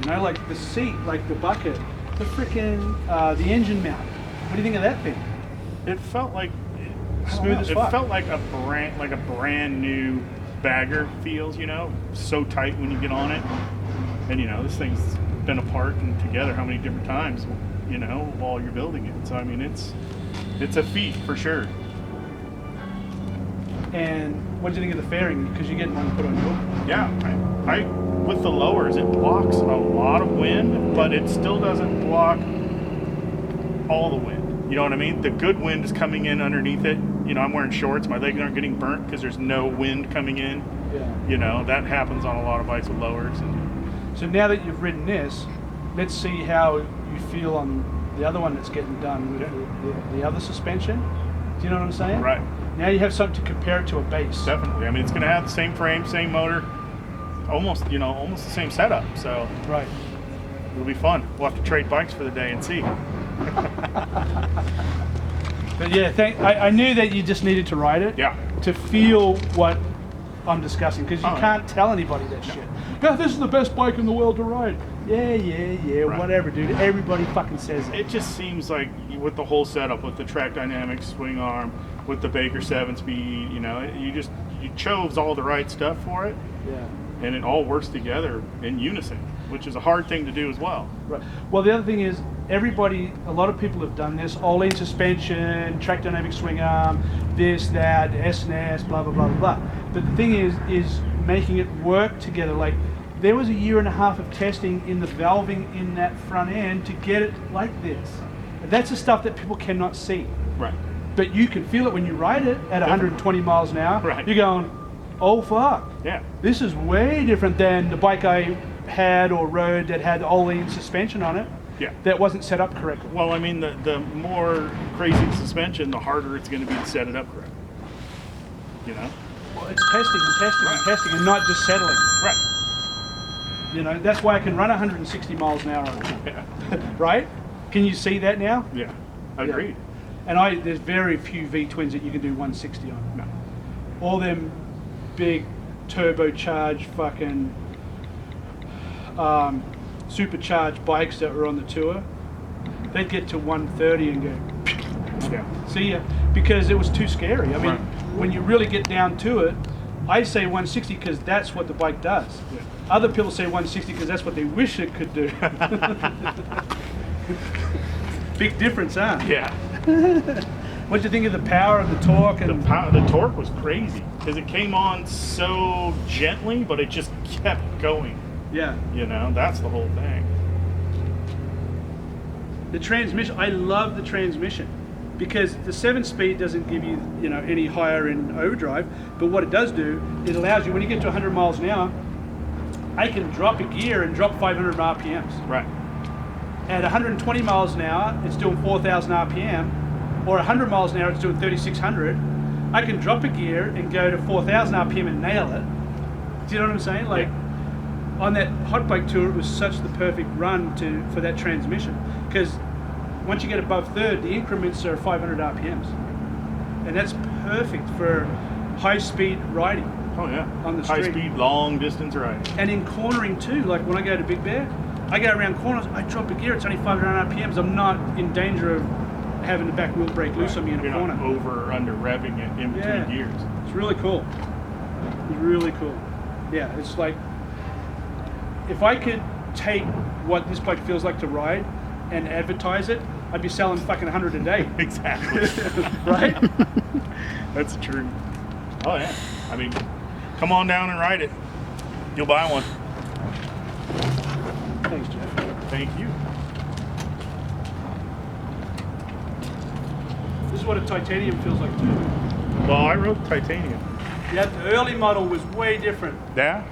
You know, like the seat, like the bucket, the freaking the engine mount. What do you think of that thing? It felt like Smooth as fuck. It felt like a brand new bagger feels. You know, so tight when you get on it, and you know this thing's been apart and together how many different times. You know, while you're building it. So I mean, it's a feat for sure. And what do you think of the fairing? Because you're getting one put on your. Yeah, I with the lowers, it blocks a lot of wind, but it still doesn't block all the wind. You know what I mean? The good wind is coming in underneath it. You know, I'm wearing shorts. My legs aren't getting burnt because there's no wind coming in. Yeah. You know, that happens on a lot of bikes with lowers. And So now that you've ridden this, let's see how you feel on the other one that's getting done with the other suspension. Do you know what I'm saying? Right. Now you have something to compare it to a base. Definitely. I mean, it's going to have the same frame, same motor, almost the same setup. So Right. it'll be fun. We'll have to trade bikes for the day and see. But yeah, I knew that you just needed to ride it. Yeah. To feel what I'm discussing, because you Oh, can't tell anybody that shit. Yeah, this is the best bike in the world to ride. Yeah, Right. whatever, dude. Everybody fucking says it. It just seems like with the whole setup, with the track dynamics, swing arm, with the Baker 7-speed, you know, you chose all the right stuff for it, Yeah. and it all works together in unison, which is a hard thing to do as well. Right. Well, the other thing is, a lot of people have done this, all-in suspension, track dynamic swing arm, this, that, S&S, blah, blah, blah, blah, blah. But the thing is making it work together. Like, there was a year and a half of testing in the valving in that front end to get it like this. And that's the stuff that people cannot see. Right. But you can feel it when you ride it at 120 miles an hour. Right. You're going, oh fuck. Yeah. This is way different than the bike I had or rode that had all-in suspension on it. Yeah. That wasn't set up correctly. Well, I mean, the more crazy the suspension, the harder it's going to be to set it up correctly. You know? Well, it's testing and testing and testing and not just settling. Right. You know, that's why I can run 160 miles an hour on it. Yeah. Right? Can you see that now? Yeah. Agreed. And there's very few V-twins that you can do 160 on. No. All them big turbocharged fucking supercharged bikes that were on the tour, they'd get to 130 and go, Yeah. see ya, because it was too scary. I mean, Right. when you really get down to it, I say 160 because that's what the bike does. Yeah. Other people say 160 because that's what they wish it could do. Big difference, huh? Yeah. What do you think of the power and the torque? And The torque was crazy because it came on so gently, but it just kept going. yeah, You know, that's the whole thing. the transmission. I love the transmission because the 7-speed doesn't give you, any higher in overdrive. But what it does do, it allows you when you get to 100 miles an hour, I can drop a gear and drop 500 RPMs. Right. At 120 miles an hour, it's doing 4,000 RPM, or 100 miles an hour, it's doing 3,600. I can drop a gear and go to 4,000 RPM and nail it. Do you know what I'm saying? Like, on that hot bike tour, it was such the perfect run for that transmission. Because once you get above third, the increments are 500 RPMs. And that's perfect for high-speed riding. Oh yeah. On the high street. speed, long distance riding. And in cornering too, like when I go to Big Bear, I go around corners, I drop a gear, it's only 500 RPMs. I'm not in danger of having the back wheel brake loose on me in You're a corner. not over or under revving it in between gears. It's really cool. It's really cool. Yeah, it's like, if I could take what this bike feels like to ride and advertise it, I'd be selling fucking 100 a day. Exactly. Right? That's true. Oh yeah. I mean, come on down and ride it. You'll buy one. Thanks, Jeff. Thank you. This is what a titanium feels like too. Well, I rode titanium. Yeah, the early model was way different. Yeah?